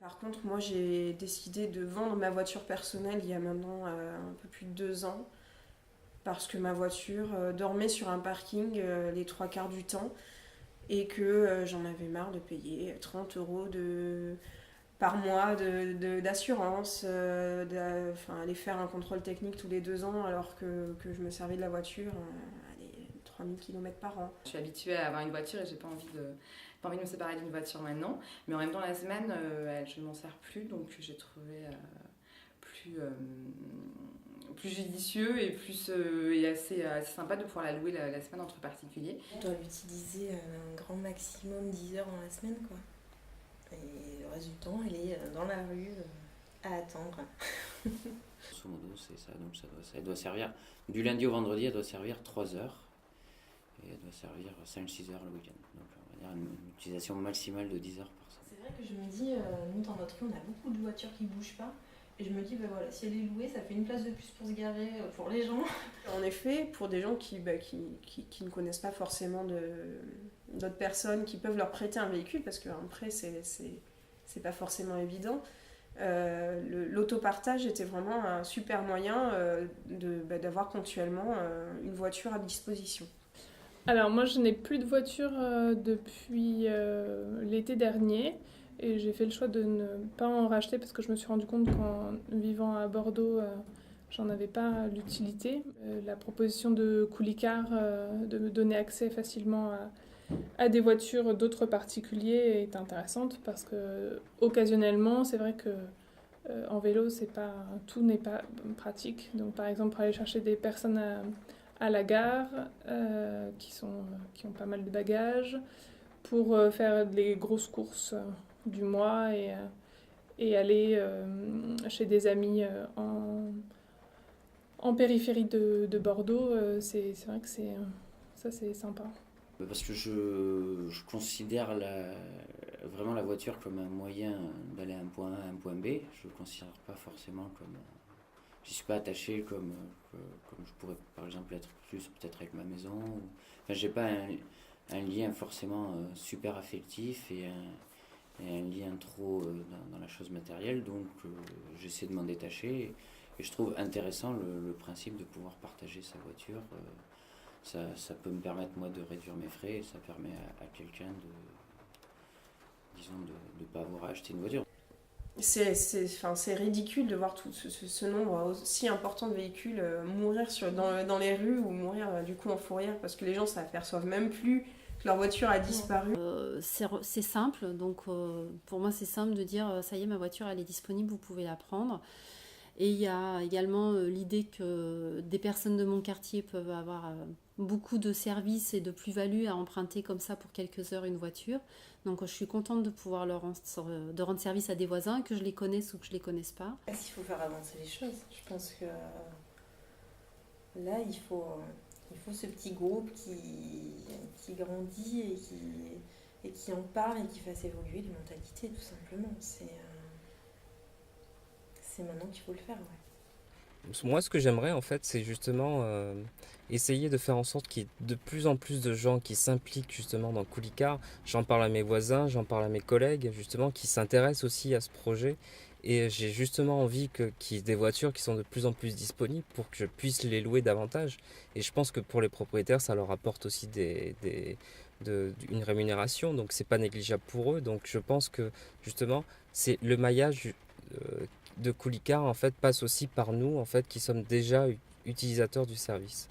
Par contre, moi, j'ai décidé de vendre ma voiture personnelle il y a maintenant un peu plus de 2 ans, parce que ma voiture dormait sur un parking les trois quarts du temps et que j'en avais marre de payer 30 euros par mois d'assurance, enfin, aller faire un contrôle technique tous les 2 ans alors que je me servais de la voiture, allez, 3000 km par an. Je suis habituée à avoir une voiture et j'ai pas envie de me séparer d'une voiture maintenant. Mais en même temps, la semaine, je ne m'en sers plus, donc j'ai trouvé plus judicieux et assez sympa de pouvoir la louer la semaine entre particuliers. On doit l'utiliser un grand maximum 10 heures dans la semaine, quoi. Et le reste du temps, elle est dans la rue à attendre. Grosso modo, c'est ça. Donc elle doit servir du lundi au vendredi, elle doit servir 3 heures. Et elle doit servir 5-6 heures le week-end. Donc on va dire une utilisation maximale de 10 heures par semaine. C'est vrai que je me dis, nous dans notre rue, on a beaucoup de voitures qui ne bougent pas. Et je me dis, voilà, si elle est louée, ça fait une place de plus pour se garer pour les gens. En effet, pour des gens qui ne connaissent pas forcément d'autres personnes qui peuvent leur prêter un véhicule, parce qu'un prêt, c'est pas forcément évident, l'autopartage était vraiment un super moyen d'avoir ponctuellement une voiture à disposition. Alors moi je n'ai plus de voiture depuis l'été dernier et j'ai fait le choix de ne pas en racheter parce que je me suis rendu compte qu'en vivant à Bordeaux j'en avais pas l'utilité. La proposition de Coulicar de me donner accès facilement à des voitures d'autres particuliers est intéressante parce que occasionnellement c'est vrai que en vélo tout n'est pas pratique. Donc par exemple pour aller chercher des personnes à la gare, qui ont pas mal de bagages, pour faire les grosses courses du mois et aller chez des amis en périphérie de Bordeaux. C'est vrai que c'est sympa. Parce que je considère vraiment la voiture comme un moyen d'aller à un point A à un point B. Je ne le considère pas forcément comme... J'y suis pas attaché comme je pourrais par exemple être plus peut-être avec ma maison. Enfin, j'ai pas un lien forcément super affectif et un lien trop dans la chose matérielle. Donc j'essaie de m'en détacher et je trouve intéressant le principe de pouvoir partager sa voiture. Ça peut me permettre moi de réduire mes frais et ça permet à quelqu'un de pas avoir à acheter une voiture. C'est ridicule de voir tout ce nombre aussi important de véhicules mourir dans les rues ou mourir du coup en fourrière parce que les gens ne s'aperçoivent même plus que leur voiture a disparu. C'est simple, donc pour moi c'est simple de dire ça y est, ma voiture elle est disponible, vous pouvez la prendre. Et il y a également l'idée que des personnes de mon quartier peuvent avoir beaucoup de services et de plus-value à emprunter comme ça pour quelques heures une voiture. Donc je suis contente de pouvoir de rendre service à des voisins, que je les connaisse ou que je les connaisse pas. Il faut faire avancer les choses. Je pense que là, il faut ce petit groupe qui grandit et qui en parle et qui fasse évoluer les mentalités, tout simplement. C'est maintenant qu'il faut le faire, ouais. Moi, ce que j'aimerais, en fait, c'est justement essayer de faire en sorte qu'il y ait de plus en plus de gens qui s'impliquent justement dans Coulicar. J'en parle à mes voisins, j'en parle à mes collègues, justement, qui s'intéressent aussi à ce projet. Et j'ai justement envie qu'il y ait des voitures qui sont de plus en plus disponibles pour que je puisse les louer davantage. Et je pense que pour les propriétaires, ça leur apporte aussi une rémunération, donc c'est pas négligeable pour eux. Donc je pense que justement, c'est le maillage de Coulicar en fait passe aussi par nous en fait qui sommes déjà utilisateurs du service.